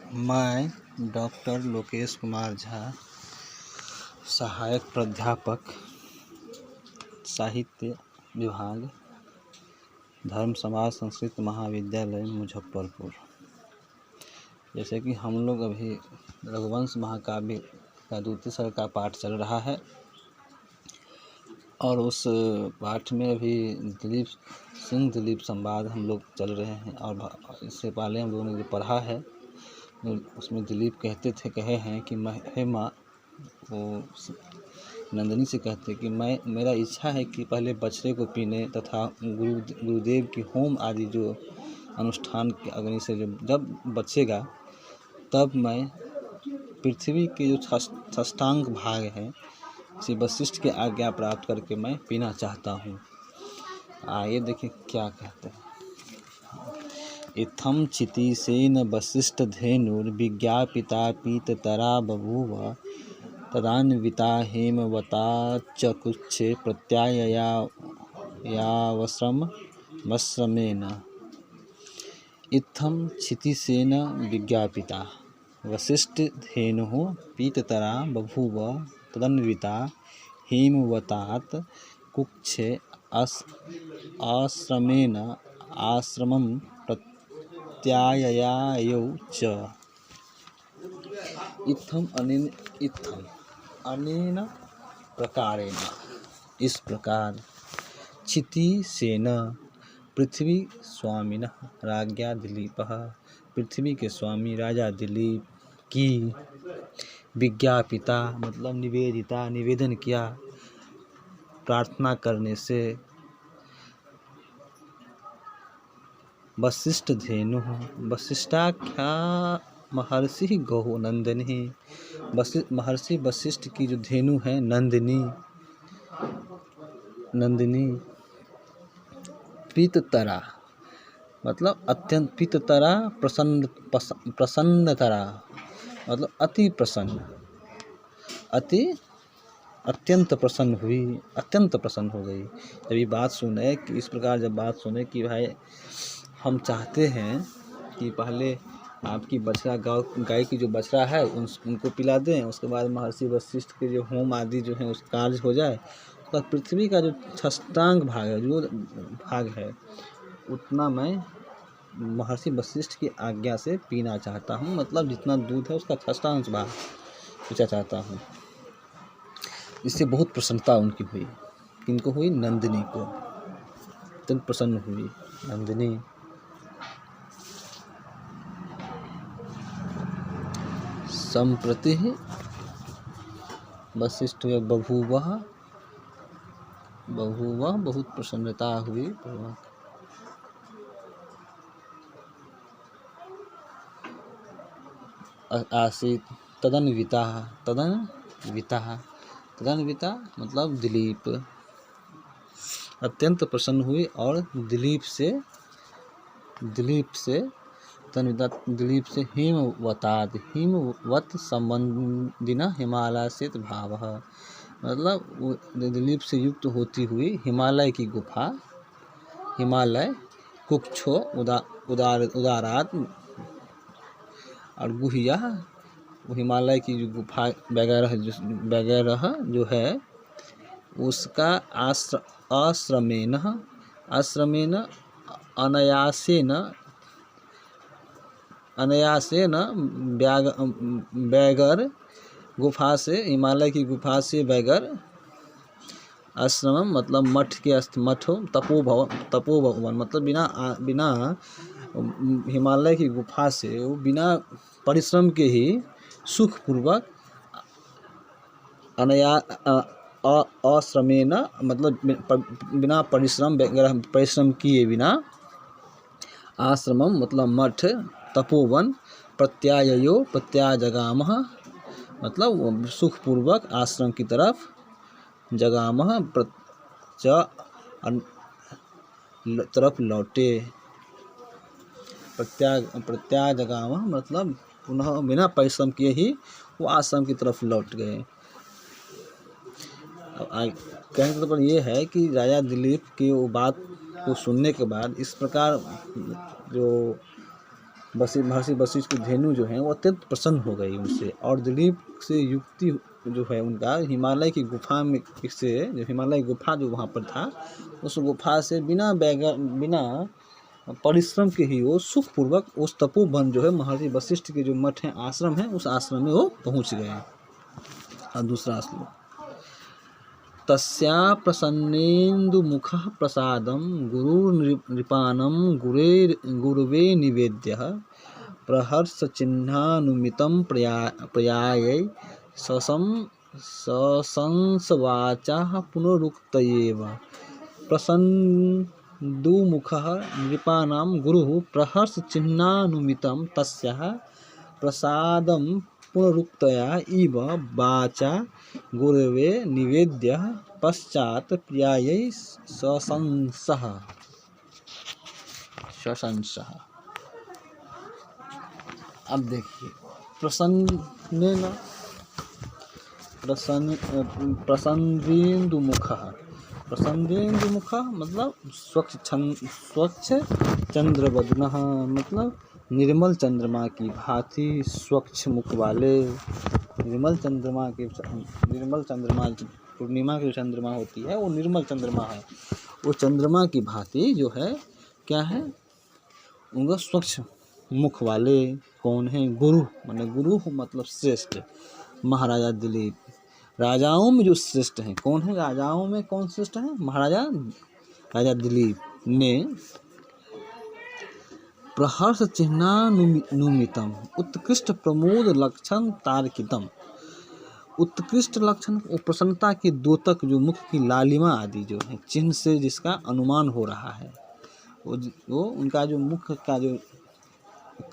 मैं डॉक्टर लोकेश कुमार झा, सहायक प्राध्यापक, साहित्य विभाग, धर्म समाज संस्कृत महाविद्यालय मुजफ्फरपुर। जैसे कि हम लोग अभी रघुवंश महाकाव्य का द्वितीय सर्ग का पाठ चल रहा है और उस पाठ में अभी दिलीप संवाद हम लोग चल रहे हैं। और इससे पहले हम लोगों ने जो पढ़ा है उसमें दिलीप कहे हैं कि हे माँ, वो नंदिनी से कहते कि मेरा इच्छा है कि पहले बछड़े को पीने तथा गुरुदेव की होम आदि जो अनुष्ठान के अग्नि से जब बचेगा तब मैं पृथ्वी के जो षष्ठांग भाग है श्री वशिष्ठ की आज्ञा प्राप्त करके मैं पीना चाहता हूँ। आइए देखिए क्या कहते हैं। इत्थं चितिसेन वसिष्ठ धेनुर्विज्ञापिता पीततरा बभूव तदान्विता हेमवता च कुक्षे प्रत्याययावश्रमेण। इत्थं चितिसेन विज्ञापिता वसिष्ठ धेनुः पीततरा बभूव तदन्विता हेमवतात् कुक्षे आश्रमेण आश्रमं प्रत्याययौ च। इत्थम अनेन प्रकारेण, इस प्रकार, क्षितिसेन पृथ्वी स्वामिनः राज्ञा दिलीपः, पृथ्वी के स्वामी राजा दिलीप की विज्ञापिता मतलब निवेदिता, निवेदन किया प्रार्थना करने से वशिष्ठ धेनु वशिष्ठाख्या महर्षि गौ नंदिनी, महर्षि वशिष्ठ की जो धेनु है नंदिनी पीततरा मतलब अत्यंत, पीततरा प्रसन्नतरा मतलब अति प्रसन्न, अत्यंत प्रसन्न हुई, अत्यंत प्रसन्न हो गई। जब ये बात सुने कि इस प्रकार जब बात सुने कि भाई हम चाहते हैं कि पहले आपकी बछड़ा गाय की जो बछड़ा है उनको पिला दें, उसके बाद महर्षि वशिष्ठ के जो होम आदि जो है उस कार्य हो जाए, तो पृथ्वी का जो षष्ठांग भाग है, जो भाग है उतना मैं महर्षि वशिष्ठ की आज्ञा से पीना चाहता हूँ। मतलब जितना दूध है उसका षष्ठांश भाग पीना चाहता हूँ। इससे बहुत प्रसन्नता उनकी हुई। किनको हुई? नंदिनी को अत्यंत प्रसन्न हुई नंदिनी। संप्रति वशिष्ठ बभूव बहुत प्रसन्नता हुई। आसीत तदन्विता मतलब दिलीप अत्यंत प्रसन्न हुई और दिलीप से हिमवत संबंधिना हिमालय से भाव मतलब दिलीप से युक्त होती हुई हिमालय की गुफा, हिमालय कुक्षो उदारात और गुहिया, हिमालय की जो गुफा वगैरह जो है उसका आश्रमेन अनायासेन बैगर गुफा से, हिमालय की गुफा से बैगर आश्रम मतलब मठ के तपोभवन मतलब बिना हिमालय की गुफा से वो बिना परिश्रम के ही सुखपूर्वक आश्रमेन मतलब बिना परिश्रम किए बिना आश्रमम मतलब मठ, तपोवन, प्रत्याजगामः मतलब सुखपूर्वक आश्रम की तरफ, जगामः तरफ लौटे, प्रत्याजगामः मतलब पुनः बिना परिश्रम किए ही वो आश्रम की तरफ लौट गए। कहने का मतलब ये है कि राजा दिलीप की वो बात को सुनने के बाद इस प्रकार जो महर्षि वशिष्ठ की धेनु जो है वो अत्यंत प्रसन्न हो गई उनसे, और दिलीप से युक्ति जो है उनका हिमालय की गुफा में से, जो हिमालय गुफा जो वहाँ पर था, उस गुफा से बिना परिश्रम के ही वो सुखपूर्वक उस तपोवन जो है महर्षि वशिष्ठ के जो मठ है, आश्रम है, उस आश्रम में वो पहुँच गए। और दूसरा श्लोक, तस्या प्रसन्नेन्दुमुखः प्रसादं गुरुर्नृपानं गुरुवे निवेद्यः प्रहर्षचिह्नानुमितं प्रयायै सशंसवाचाः पुनरुक्तयेव। प्रसन्नेन्दुमुखः नृपाणां गुरुः प्रहर्षचिह्नानुमितं तस्याः प्रसादं पुनरुक्तया इव वाचा गुरवे निवेद्य पश्चात प्रियायै सशंसः। अब देखिए, प्रसन्नेन्दुमुखः मतलब स्वच्छ चंद्रवदनः, मतलब निर्मल चंद्रमा की भांति स्वच्छ मुख वाले, निर्मल चंद्रमा पूर्णिमा की जो चंद्रमा होती है वो निर्मल चंद्रमा है, वो चंद्रमा की भांति जो है क्या है, उनका स्वच्छ मुख वाले कौन है, गुरु, गुरु मतलब श्रेष्ठ, महाराजा दिलीप। राजाओं में जो श्रेष्ठ हैं कौन है, राजाओं में कौन श्रेष्ठ है, राजा दिलीप ने प्रहर्ष चिह्नानुमितम उत्कृष्ट प्रमोद लक्षण तार्कितम, उत्कृष्ट लक्षण वो प्रसन्नता के द्योतक जो मुख की लालिमा आदि जो है चिन्ह से जिसका अनुमान हो रहा है, वो उनका जो मुख का जो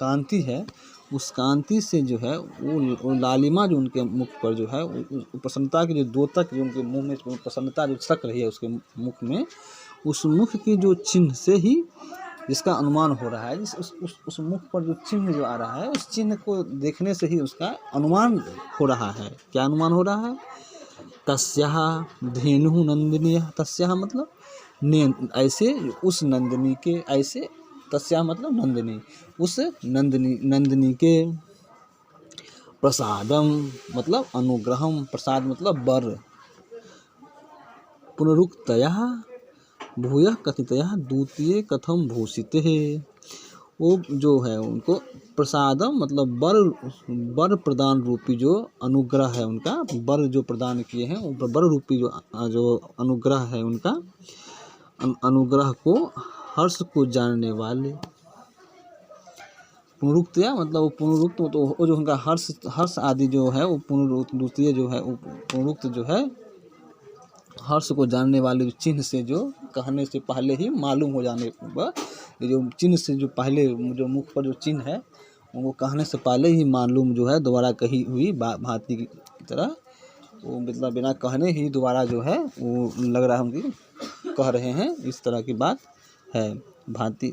कांति है, उस कांति से जो है वो लालिमा जो उनके मुख पर जो है, वो प्रसन्नता के जो द्योतक जो उनके मुंह में प्रसन्नता जो छक रही है उसके मुख में, उस मुख के जो चिन्ह से ही जिसका अनुमान हो रहा है, उस मुख पर जो चिन्ह जो आ रहा है, उस चिन्ह को देखने से ही उसका अनुमान हो रहा है। क्या अनुमान हो रहा है, तस्याः धेनुः नंदिनीयः, तस्याः मतलब ऐसे उस नंदिनी के, ऐसे तस्याः मतलब नंदिनी, उस नंदिनी के प्रसादम मतलब अनुग्रहम, प्रसाद मतलब वर, पुनरुक्तयः भूयः कथितयः द्वितीय कथम भूषिते है, वो जो है उनको प्रसादम मतलब वर प्रदान रूपी जो अनुग्रह है उनका, वर जो प्रदान किए हैं वर रूपी जो अनुग्रह है उनका, अनुग्रह को हर्ष को जानने वाले। पुनरुक्तया मतलब वो पुनरुक्त तो वो जो उनका हर्ष आदि जो है वो पुनरुक्त, द्वितीय जो है वो पुनरुक्त जो है हर्ष को जानने वाले चिन्ह से जो कहने से पहले ही मालूम हो जाने पर, जो चिन्ह से जो पहले जो मुख पर जो चिन्ह है वो कहने से पहले ही मालूम जो है दोबारा कही हुई भांति की तरह, वो मतलब बिना कहने ही दोबारा जो है वो लग रहा है उनकी कह रहे हैं, इस तरह की बात है भांति।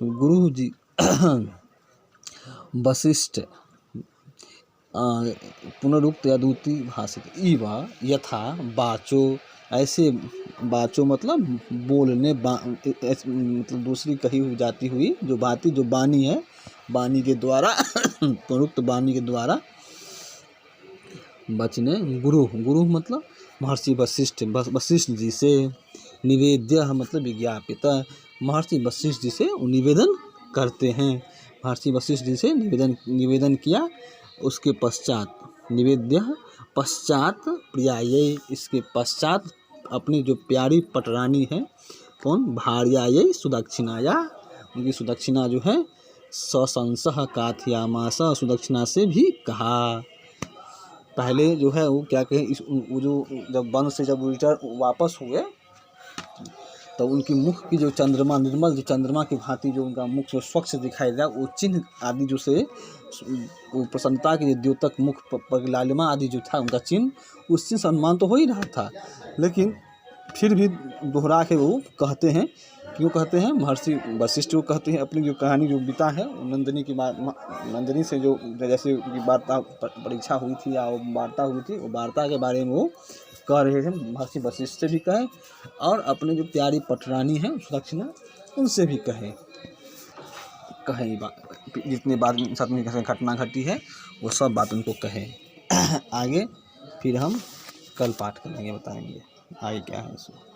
गुरु जी वशिष्ठ पुनरुक्त या दूती भाषित इवा यथा बाचो, ऐसे बाचो मतलब बोलने मतलब दूसरी कही हुई जाती हुई जो भांति जो वाणी है, वाणी के द्वारा पुनरुक्त वाणी के द्वारा बचने, गुरु मतलब महर्षि वशिष्ठ जी से, निवेद्य मतलब विज्ञापित, महर्षि वशिष्ठ जी से निवेदन करते हैं, महर्षि वशिष्ठ जी से निवेदन किया, उसके पश्चात निवेद्य पश्चात प्रियायै, इसके पश्चात अपनी जो प्यारी पटरानी है कौन, भार्यायै सुदक्षिणाया, उनकी सुदक्षिणा जो है सशंसः काथयामास, सुदक्षिणा से भी कहा। पहले जो है वो क्या कहे, वो जो जब वन से जब रिटर्न वापस हुए तो उनकी मुख की जो चंद्रमा, निर्मल जो चंद्रमा की भांति जो उनका मुख जो स्वच्छ दिखाई दिया, वो चिन्ह आदि जो से वो प्रसन्नता के द्योतक मुख पर लालिमा आदि जो था उनका चिन्ह, उस चिन्ह से अनुमान तो हो ही रहा था, लेकिन फिर भी दोहरा के वो कहते हैं, क्यों कहते हैं, महर्षि वशिष्ठ को कहते हैं अपनी जो कहानी जो बीता है नंदिनी की नंदिनी से जो जैसे वार्ता परीक्षा हुई थी या वार्ता हुई थी, वो वार्ता के बारे में वो कह रहे थे, महर्षि वशिष्ठ से भी कहे और अपने जो प्यारी पटरानी है सुदक्षिणा उनसे भी कहे। कहें ये बात, जितने बात साथ में घटना घटी है वो सब बात उनको कहें। आगे फिर हम कल पाठ करेंगे, बताएंगे आगे क्या है इसमें।